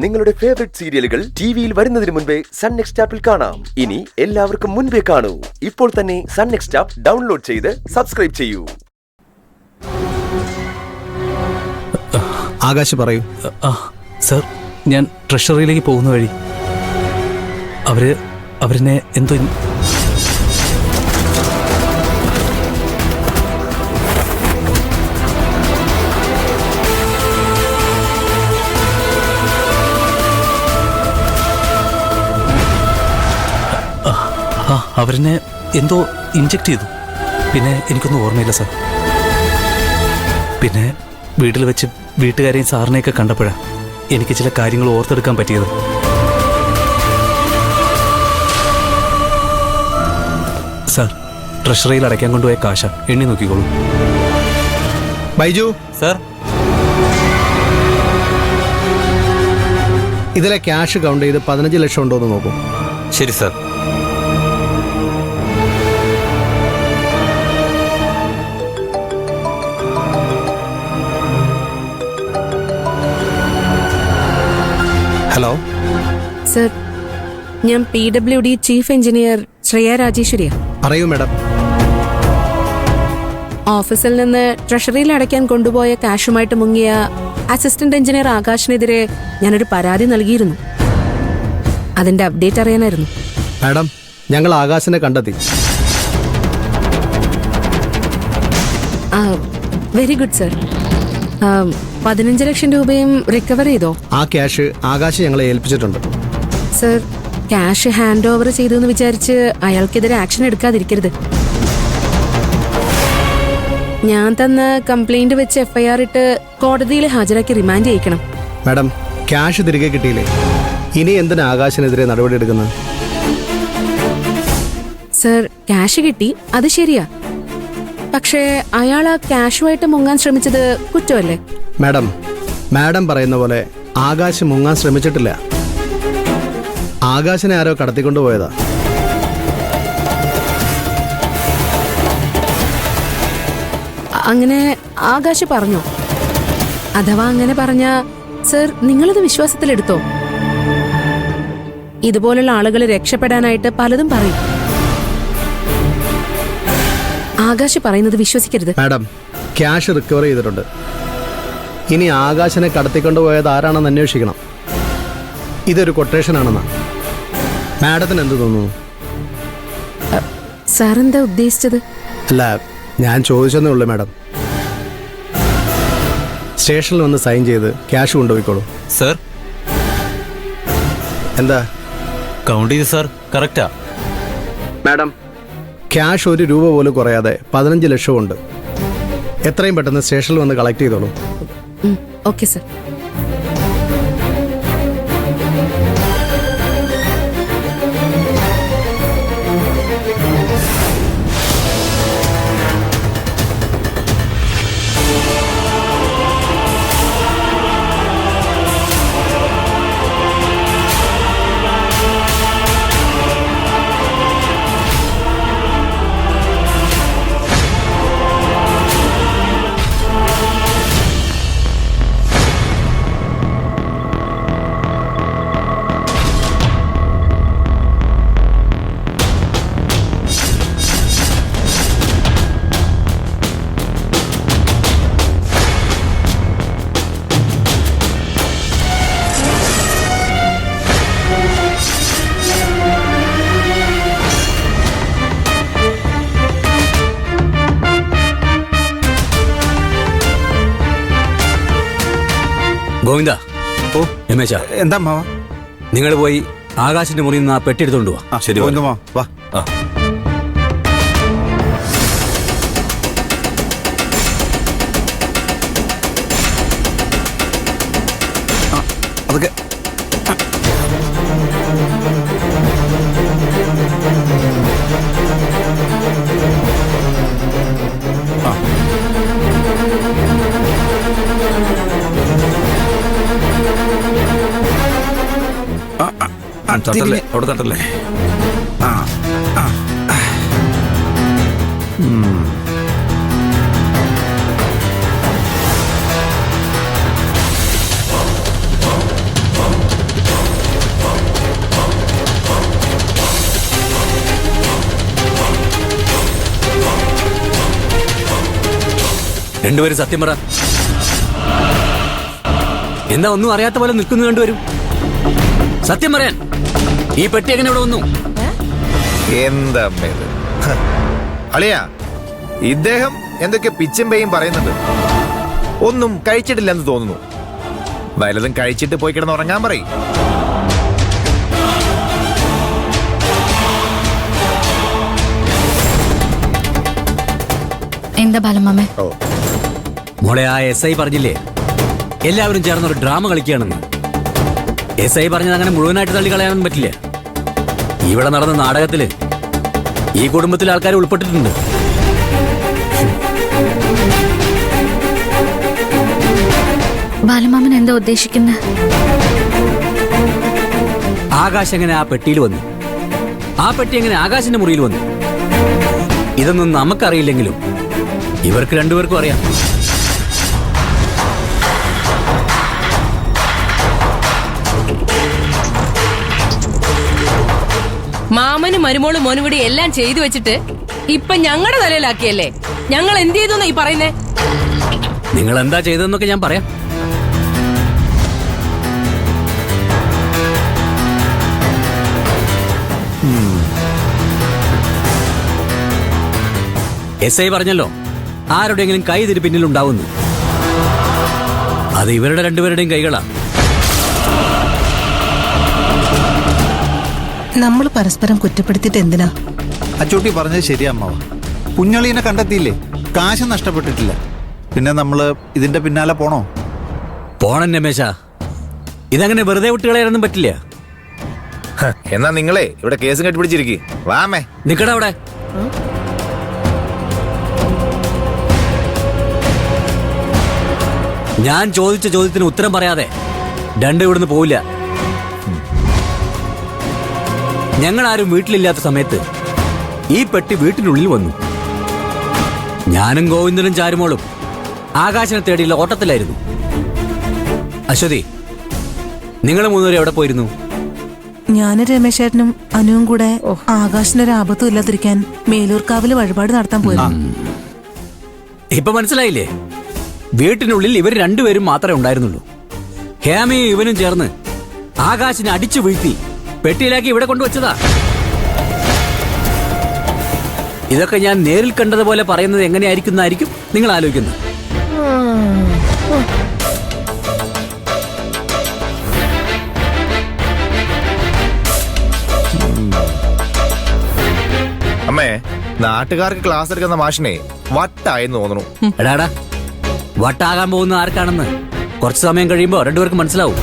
നിങ്ങളുടെ ഫേവറേറ്റ് സീരിയലുകൾ ടിവിയിൽ വരുന്നതിന് മുൻപേ സൺ നെക്സ്റ്റ് ആപ്പിൽ കാണാം. ഇനി എല്ലാവർക്കും മുൻപേ കാണൂ. ഇപ്പോൾ തന്നെ സൺ നെക്സ്റ്റ് ആപ്പ് ഡൗൺലോഡ് ചെയ്ത് സബ്സ്ക്രൈബ് ചെയ്യൂ. ആകാശ് പറയൂ. സർ, ഞാൻ ട്രഷറിയിലേക്ക് പോകുന്ന വഴി അവരെന്നെ എന്തോ അവരെന്നെ എന്തോ ഇഞ്ചെക്ട് ചെയ്തു. പിന്നെ എനിക്കൊന്നും ഓർമ്മയില്ല സർ. പിന്നെ വീട്ടിൽ വെച്ച് വീട്ടുകാരെയും സാറിനെയൊക്കെ കണ്ടപ്പോഴാണ് എനിക്ക് ചില കാര്യങ്ങൾ ഓർത്തെടുക്കാൻ പറ്റിയത്. സാർ, ട്രഷറിയിൽ അടയ്ക്കാൻ കൊണ്ടുപോയ കാശ എണ്ണി നോക്കിക്കോളൂ. ബൈജു സാർ, ഇതിലെ ക്യാഷ് കൗണ്ട് ചെയ്ത് 15 ലക്ഷം ഉണ്ടോ എന്ന് നോക്കൂ. ശരി സാർ. ഹലോ സർ, ഞാൻ PWD ചീഫ് എഞ്ചിനീയർ ശ്രേയ രാജേശ്വരിയാണ്. പറയൂ മാഡം. ഓഫീസിൽ നിന്ന് ട്രഷറിയിൽ അടയ്ക്കാൻ കൊണ്ടുപോയ കാഷുമായിട്ട് മുങ്ങിയ അസിസ്റ്റന്റ് എഞ്ചിനീയർ ആകാശിനെതിരെ ഞാനൊരു പരാതി നൽകിയിരുന്നു. അതിന്റെ അപ്ഡേറ്റ് അറിയാനായിരുന്നു. മാഡം, ഞങ്ങൾ ആകാശിനെ കണ്ടെത്തി. Very good sir. 15 ലക്ഷം രൂപയും റിക്കവർ ചെയ്തോ? ആ ക്യാഷ് ആകാശ് ഞങ്ങളെ ഏൽപ്പിച്ചിട്ടുണ്ട്. സർ, ക്യാഷ് ഹാൻഡ് ഓവർ ചെയ്തു എന്ന് വിചാരിച്ച് അയാൾക്കെതിരെ ആക്ഷൻ എടുക്കാതിരിക്കരുത്. ഞാൻ തന്ന കംപ്ലൈന്റ് വെച്ച് FIR ഇട്ട് കോടതിയിൽ ഹാജരാക്കി റിമാൻഡ് ചെയ്യിക്കണം. മാഡം, ക്യാഷ് തിരികെ കിട്ടിയില്ലേ? ഇനി എന്തിനാ ആകാശിനെതിരെ നടപടി എടുക്കുന്നത്? സർ, ക്യാഷ് കിട്ടി, അത് ശരിയാ. പക്ഷേ അയാൾ ആ ക്യാഷുമായിട്ട് മുങ്ങാൻ ശ്രമിച്ചത് കുറ്റമല്ലേ? മാഡം പറയുന്ന പോലെ ആകാശ് മുങ്ങാൻ ശ്രമിച്ചിട്ടില്ല. ആകാശിനെ ആരോ കടത്തിക്കൊണ്ടുപോയതാ. അങ്ങനെ ആകാശ് പറഞ്ഞോ? അഥവാ അങ്ങനെ പറഞ്ഞ സർ, നിങ്ങളിത് വിശ്വാസത്തിലെടുത്തോ? ഇതുപോലുള്ള ആളുകൾ രക്ഷപ്പെടാനായിട്ട് പലതും പറയും. ആകാശ് പറയുന്നത് വിശ്വസിക്കരുത്. മാഡം, ക്യാഷ് റിക്കവർ ചെയ്തിട്ടുണ്ട്. ഇനി ആകാശിനെ കടത്തിക്കൊണ്ടുപോയത് ആരാണെന്ന് അന്വേഷിക്കണം. ഇതൊരു കൊട്ടേഷൻ ആണെന്നാ. മാഡത്തിന് എന്ത് തോന്നുന്നു? സാർ എന്താ ഉദ്ദേശിച്ചത്? അല്ല, ഞാൻ ചോദിച്ചെന്നേ ഉള്ളൂ മാഡം. സ്റ്റേഷനിൽ വന്ന് സൈൻ ചെയ്ത് ക്യാഷ് കൊണ്ടുപോയിക്കോളൂ. സർ, എന്താ കൗണ്ട് ചെയ്ത് സാർ? Correct madam. ക്യാഷ് 1 രൂപ പോലും കുറയാതെ 15 ലക്ഷമുണ്ട്. എത്രയും പെട്ടെന്ന് സ്റ്റേഷനിൽ വന്ന് കളക്ട് ചെയ്തോളൂ. Okay sir. ഗോവിന്ദ, ഓ രമേശ, എന്താ മാവ? നിങ്ങൾ പോയി ആകാശിന്റെ മുറിയിൽ നിന്ന് ആ പെട്ടി എടുത്തോണ്ട് വാ. ശരി മാവ, വാ. അതൊക്കെ തട്ടല്ലേ, അവിടെ തട്ടല്ലേ. രണ്ടുപേരും സത്യം പറ. എന്താ ഒന്നും അറിയാത്ത പോലെ നിൽക്കുന്നു രണ്ടുപേരും? സത്യം പറയാൻ. ഈ പെട്ടി എങ്ങനെ ഇവിടെ വന്നു? എന്താ അളിയാ, ഇദ്ദേഹം എന്തൊക്കെ പിച്ചും പേയും പറയുന്നുണ്ട്. ഒന്നും കഴിച്ചിട്ടില്ലെന്ന് തോന്നുന്നു. വല്ലതും കഴിച്ചിട്ട് പോയി കിടന്ന് ഉറങ്ങാൻ പറയും. എന്താ ബാലമാമേ? മോളെ, ആ SI പറഞ്ഞില്ലേ എല്ലാവരും ചേർന്നൊരു ഡ്രാമ കളിക്കുകയാണെന്ന്? SI പറഞ്ഞത് അങ്ങനെ മുഴുവനായിട്ട് തള്ളിക്കളയാനൊന്നും പറ്റില്ല. ഇവിടെ നടന്ന നാടകത്തില് ഈ കുടുംബത്തിലെ ആൾക്കാർ ഉൾപ്പെട്ടിട്ടുണ്ട്. ബാലമാമൻ എന്താ ഉദ്ദേശിക്കുന്നത്? ആകാശ് എങ്ങനെ ആ പെട്ടിയിൽ വന്നു? ആ പെട്ടി എങ്ങനെ ആകാശിന്റെ മുറിയിൽ വന്നു? ഇതൊന്നും നമുക്കറിയില്ലെങ്കിലും ഇവർക്ക് രണ്ടുപേർക്കും അറിയാം. മാമനും മരുമോളും മോനും കൂടി എല്ലാം ചെയ്തു വെച്ചിട്ട് ഇപ്പൊ ഞങ്ങളുടെ തലയിലാക്കിയല്ലേ? ഞങ്ങൾ എന്ത് ചെയ്തു ഈ പറയുന്നേ? നിങ്ങൾ എന്താ ചെയ്തതെന്നൊക്കെ ഞാൻ പറയാം. SI പറഞ്ഞല്ലോ ആരുടെയെങ്കിലും കൈ ഇതിന് പിന്നിലുണ്ടാവുന്നു. അത് ഇവരുടെ രണ്ടുപേരുടെയും കൈകളാ. നമ്മൾ പരസ്പരം കുറ്റപ്പെടുത്തിയിട്ട് എന്തിനാ? അച്ചൂട്ടി പറഞ്ഞത് ശരിയാ അമ്മാവ. കുഞ്ഞളീനെ കണ്ടെത്തിയില്ലേ? കാശ് നഷ്ടപ്പെട്ടിട്ടില്ല. പിന്നെ നമ്മള് ഇതിന്റെ പിന്നാലെ പോണോ? പോണം രമേശ. ഇതങ്ങനെ വെറുതെ വിട്ടുകളയാനൊന്നും പറ്റില്ല. എന്നാ നിങ്ങളെ ഇവിടെ കേസും കെട്ടിപ്പിടിച്ചിരിക്കും. വാമേ, നിക്കട അവിടെ. ഞാൻ ചോദിച്ച ചോദ്യത്തിന് ഉത്തരം പറയാതെ രണ്ടും ഇവിടുന്ന് പോവില്ല. ഞങ്ങൾ ആരും വീട്ടിലില്ലാത്ത സമയത്ത് ഈ പെട്ടി വീട്ടിനുള്ളിൽ വന്നു. ഞാനും ഗോവിന്ദനും ചാരുമോളും ആകാശനെ തേടിയുള്ള ഓട്ടത്തിലായിരുന്നു. അശ്വതി, നിങ്ങൾ മൂന്നുപേരും എവിടെ പോയിരുന്നു? ഞാനും രമേശേട്ടനും അനുവും കൂടെ ആകാശിനൊരു ആപത്തും ഇല്ലാതിരിക്കാൻ മേലൂർക്കാവില് വഴിപാട് നടത്താൻ പോയിരുന്നു. ഇപ്പൊ മനസ്സിലായില്ലേ? വീട്ടിനുള്ളിൽ ഇവർ രണ്ടുപേരും മാത്രമേ ഉണ്ടായിരുന്നുള്ളൂ. ഹേമയും ഇവനും ചേർന്ന് ആകാശിനെ അടിച്ചു വീഴ്ത്തി പെട്ടിയിലാക്കി ഇവിടെ കൊണ്ടുവച്ചതാ. ഇതൊക്കെ ഞാൻ നേരിൽ കണ്ടതുപോലെ പറയുന്നത് എങ്ങനെയായിരിക്കും നിങ്ങൾ ആലോചിക്കുന്നത്? അമ്മേ, നാട്ടുകാർക്ക് ക്ലാസ് എടുക്കുന്ന മാഷിനെ വട്ടായെന്ന് തോന്നുന്നു. എടാടാ, വട്ടാകാൻ പോകുന്ന ആർക്കാണെന്ന് കുറച്ചു സമയം കഴിയുമ്പോ രണ്ടുപേർക്ക് മനസ്സിലാവും.